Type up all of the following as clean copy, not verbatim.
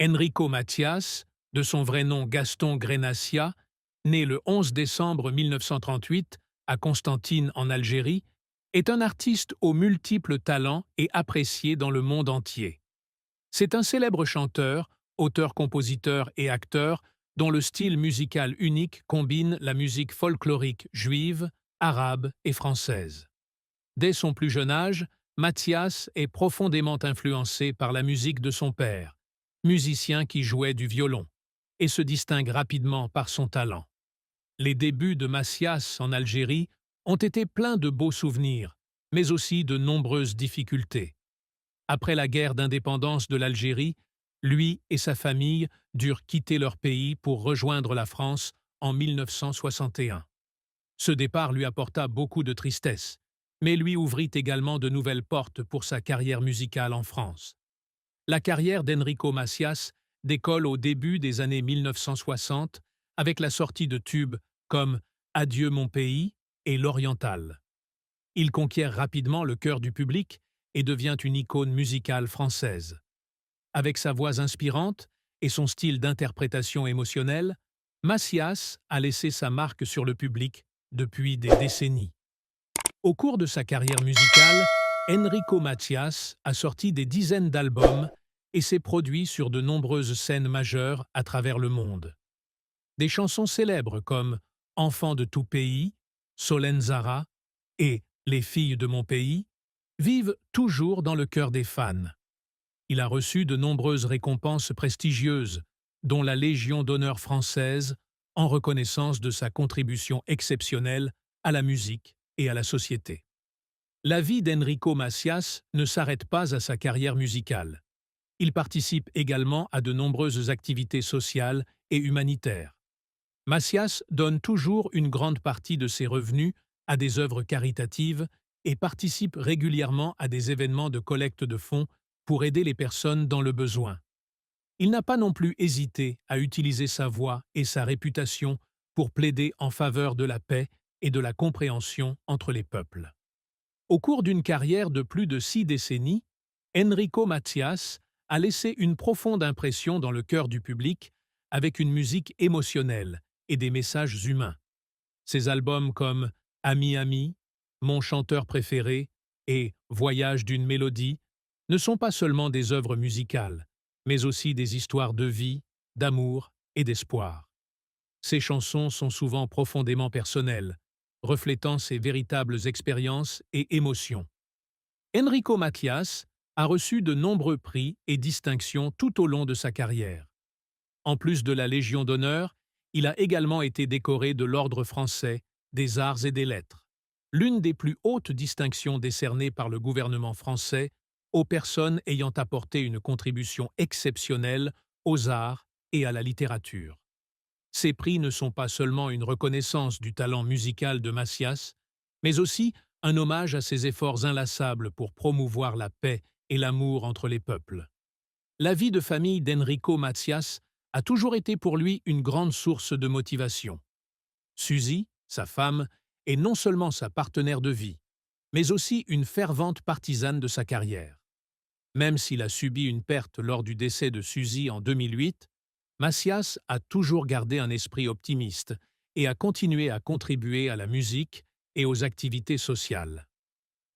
Enrico Macias, de son vrai nom Gaston Grenacia, né le 11 décembre 1938 à Constantine en Algérie, est un artiste aux multiples talents et apprécié dans le monde entier. C'est un célèbre chanteur, auteur-compositeur et acteur dont le style musical unique combine la musique folklorique juive, arabe et française. Dès son plus jeune âge, Mathias est profondément influencé par la musique de son père, musicien qui jouait du violon, et se distingue rapidement par son talent. Les débuts de Mathias en Algérie ont été pleins de beaux souvenirs, mais aussi de nombreuses difficultés. Après la guerre d'indépendance de l'Algérie, lui et sa famille durent quitter leur pays pour rejoindre la France en 1961. Ce départ lui apporta beaucoup de tristesse, mais lui ouvrit également de nouvelles portes pour sa carrière musicale en France. La carrière d'Enrico Macias décolle au début des années 1960 avec la sortie de tubes comme Adieu mon pays et L'Oriental. Il conquiert rapidement le cœur du public et devient une icône musicale française. Avec sa voix inspirante et son style d'interprétation émotionnelle, Macias a laissé sa marque sur le public depuis des décennies. Au cours de sa carrière musicale, Enrico Macias a sorti des dizaines d'albums et s'est produit sur de nombreuses scènes majeures à travers le monde. Des chansons célèbres comme Enfant de tout pays, Solenzara et Les filles de mon pays vivent toujours dans le cœur des fans. Il a reçu de nombreuses récompenses prestigieuses, dont la Légion d'honneur française, en reconnaissance de sa contribution exceptionnelle à la musique et à la société. La vie d'Enrico Macias ne s'arrête pas à sa carrière musicale. Il participe également à de nombreuses activités sociales et humanitaires. Macias donne toujours une grande partie de ses revenus à des œuvres caritatives et participe régulièrement à des événements de collecte de fonds pour aider les personnes dans le besoin. Il n'a pas non plus hésité à utiliser sa voix et sa réputation pour plaider en faveur de la paix et de la compréhension entre les peuples. Au cours d'une carrière de plus de 6 décennies, Enrico Macias a laissé une profonde impression dans le cœur du public avec une musique émotionnelle et des messages humains. Ses albums comme Ami Ami, Mon chanteur préféré et Voyage d'une mélodie ne sont pas seulement des œuvres musicales, mais aussi des histoires de vie, d'amour et d'espoir. Ces chansons sont souvent profondément personnelles, reflétant ses véritables expériences et émotions. Enrico Macias a reçu de nombreux prix et distinctions tout au long de sa carrière. En plus de la Légion d'honneur, il a également été décoré de l'Ordre français, des arts et des lettres, l'une des plus hautes distinctions décernées par le gouvernement français aux personnes ayant apporté une contribution exceptionnelle aux arts et à la littérature. Ces prix ne sont pas seulement une reconnaissance du talent musical de Macias, mais aussi un hommage à ses efforts inlassables pour promouvoir la paix et l'amour entre les peuples. La vie de famille d'Enrico Macias a toujours été pour lui une grande source de motivation. Suzy, sa femme, est non seulement sa partenaire de vie, mais aussi une fervente partisane de sa carrière. Même s'il a subi une perte lors du décès de Suzy en 2008, Macias a toujours gardé un esprit optimiste et a continué à contribuer à la musique et aux activités sociales.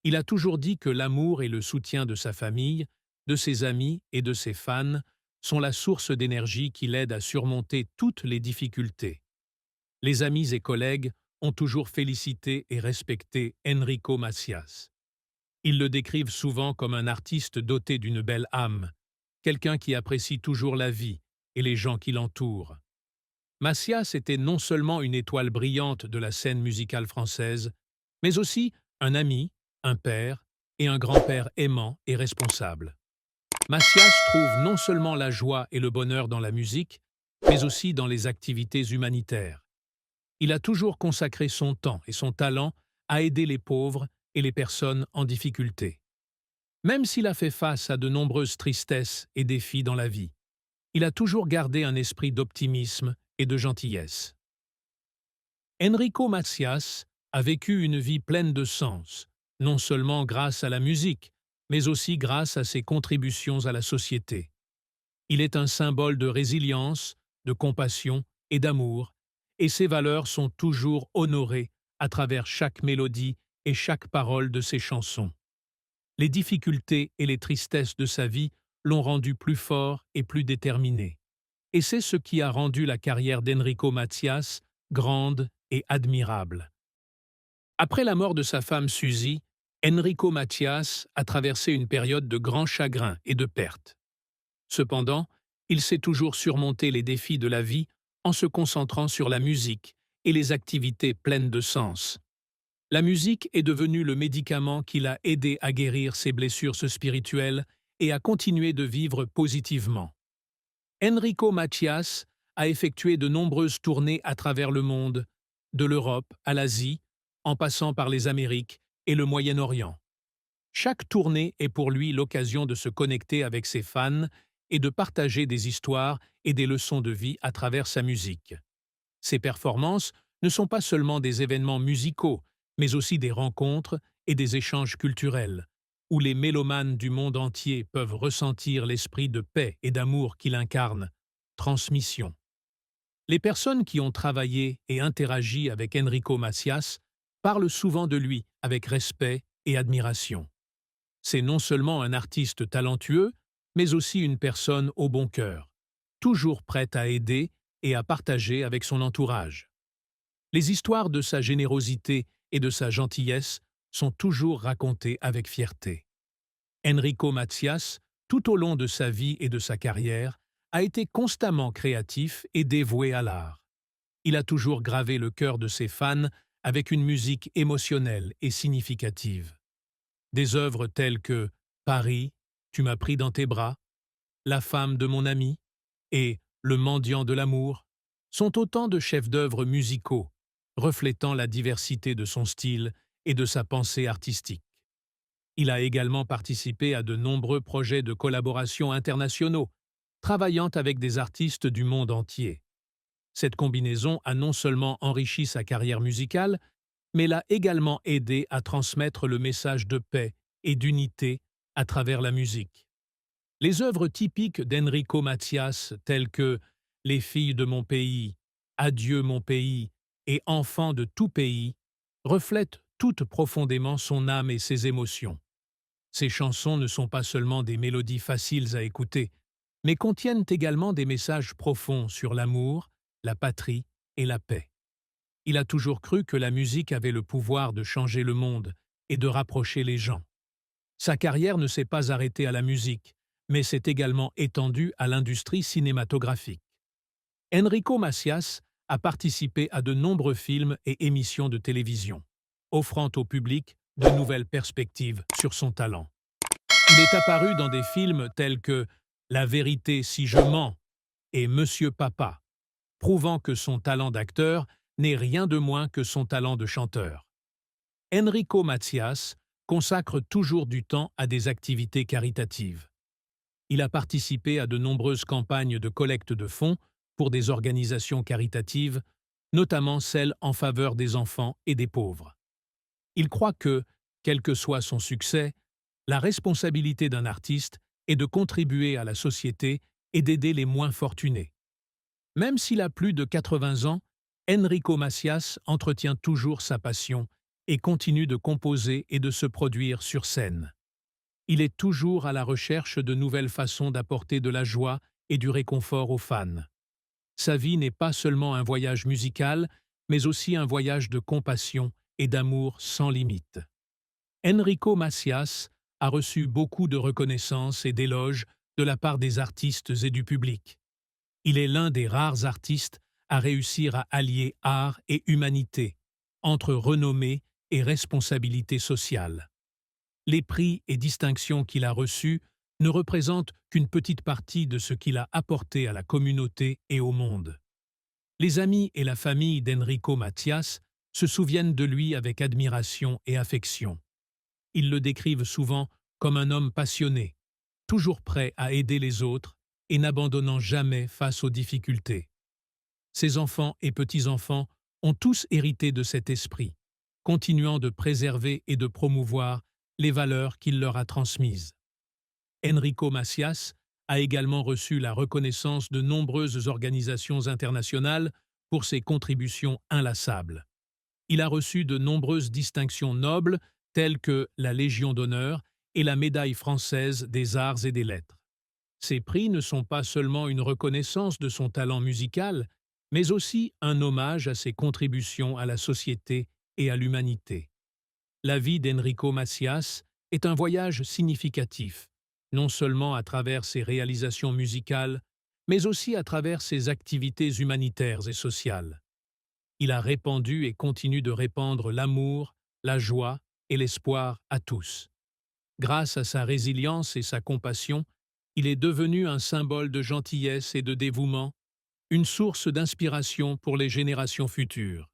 Il a toujours dit que l'amour et le soutien de sa famille, de ses amis et de ses fans sont la source d'énergie qui l'aide à surmonter toutes les difficultés. Les amis et collègues ont toujours félicité et respecté Enrico Macias. Ils le décrivent souvent comme un artiste doté d'une belle âme, quelqu'un qui apprécie toujours la vie et les gens qui l'entourent. Macias était non seulement une étoile brillante de la scène musicale française, mais aussi un ami, un père et un grand-père aimant et responsable. Macias trouve non seulement la joie et le bonheur dans la musique, mais aussi dans les activités humanitaires. Il a toujours consacré son temps et son talent à aider les pauvres et les personnes en difficulté. Même s'il a fait face à de nombreuses tristesses et défis dans la vie, il a toujours gardé un esprit d'optimisme et de gentillesse. Enrico Macias a vécu une vie pleine de sens, non seulement grâce à la musique, mais aussi grâce à ses contributions à la société. Il est un symbole de résilience, de compassion et d'amour, et ses valeurs sont toujours honorées à travers chaque mélodie et chaque parole de ses chansons. Les difficultés et les tristesses de sa vie l'ont rendu plus fort et plus déterminé. Et c'est ce qui a rendu la carrière d'Enrico Macias grande et admirable. Après la mort de sa femme Suzy, Enrico Macias a traversé une période de grand chagrin et de perte. Cependant, il sait toujours surmonter les défis de la vie en se concentrant sur la musique et les activités pleines de sens. La musique est devenue le médicament qui l'a aidé à guérir ses blessures spirituelles et à continuer de vivre positivement. Enrico Macias a effectué de nombreuses tournées à travers le monde, de l'Europe à l'Asie, en passant par les Amériques et le Moyen-Orient. Chaque tournée est pour lui l'occasion de se connecter avec ses fans et de partager des histoires et des leçons de vie à travers sa musique. Ses performances ne sont pas seulement des événements musicaux, mais aussi des rencontres et des échanges culturels, où les mélomanes du monde entier peuvent ressentir l'esprit de paix et d'amour qu'il incarne, transmission. Les personnes qui ont travaillé et interagi avec Enrico Macias parlent souvent de lui avec respect et admiration. C'est non seulement un artiste talentueux, mais aussi une personne au bon cœur, toujours prête à aider et à partager avec son entourage. Les histoires de sa générosité et de sa gentillesse sont toujours racontées avec fierté. Enrico Macias, tout au long de sa vie et de sa carrière, a été constamment créatif et dévoué à l'art. Il a toujours gravé le cœur de ses fans avec une musique émotionnelle et significative. Des œuvres telles que Paris, Tu m'as pris dans tes bras, La femme de mon ami et Le mendiant de l'amour sont autant de chefs-d'œuvre musicaux, reflétant la diversité de son style et de sa pensée artistique. Il a également participé à de nombreux projets de collaboration internationaux, travaillant avec des artistes du monde entier. Cette combinaison a non seulement enrichi sa carrière musicale, mais l'a également aidé à transmettre le message de paix et d'unité à travers la musique. Les œuvres typiques d'Enrico Macias, telles que Les filles de mon pays, Adieu mon pays et Enfants de tout pays, reflètent toutes profondément son âme et ses émotions. Ces chansons ne sont pas seulement des mélodies faciles à écouter, mais contiennent également des messages profonds sur l'amour, la patrie et la paix. Il a toujours cru que la musique avait le pouvoir de changer le monde et de rapprocher les gens. Sa carrière ne s'est pas arrêtée à la musique, mais s'est également étendue à l'industrie cinématographique. Enrico Macias a participé à de nombreux films et émissions de télévision, offrant au public de nouvelles perspectives sur son talent. Il est apparu dans des films tels que La vérité si je mens et Monsieur Papa, prouvant que son talent d'acteur n'est rien de moins que son talent de chanteur. Enrico Macias consacre toujours du temps à des activités caritatives. Il a participé à de nombreuses campagnes de collecte de fonds pour des organisations caritatives, notamment celles en faveur des enfants et des pauvres. Il croit que, quel que soit son succès, la responsabilité d'un artiste est de contribuer à la société et d'aider les moins fortunés. Même s'il a plus de 80 ans, Enrico Macias entretient toujours sa passion et continue de composer et de se produire sur scène. Il est toujours à la recherche de nouvelles façons d'apporter de la joie et du réconfort aux fans. Sa vie n'est pas seulement un voyage musical, mais aussi un voyage de compassion et d'amour sans limite. Enrico Macias a reçu beaucoup de reconnaissances et d'éloges de la part des artistes et du public. Il est l'un des rares artistes à réussir à allier art et humanité, entre renommée et responsabilité sociale. Les prix et distinctions qu'il a reçus ne représentent qu'une petite partie de ce qu'il a apporté à la communauté et au monde. Les amis et la famille d'Enrico Macias se souviennent de lui avec admiration et affection. Ils le décrivent souvent comme un homme passionné, toujours prêt à aider les autres et n'abandonnant jamais face aux difficultés. Ses enfants et petits-enfants ont tous hérité de cet esprit, continuant de préserver et de promouvoir les valeurs qu'il leur a transmises. Enrico Macias a également reçu la reconnaissance de nombreuses organisations internationales pour ses contributions inlassables. Il a reçu de nombreuses distinctions nobles telles que la Légion d'honneur et la médaille française des arts et des lettres. Ces prix ne sont pas seulement une reconnaissance de son talent musical, mais aussi un hommage à ses contributions à la société et à l'humanité. La vie d'Enrico Macias est un voyage significatif, non seulement à travers ses réalisations musicales, mais aussi à travers ses activités humanitaires et sociales. Il a répandu et continue de répandre l'amour, la joie et l'espoir à tous. Grâce à sa résilience et sa compassion, il est devenu un symbole de gentillesse et de dévouement, une source d'inspiration pour les générations futures.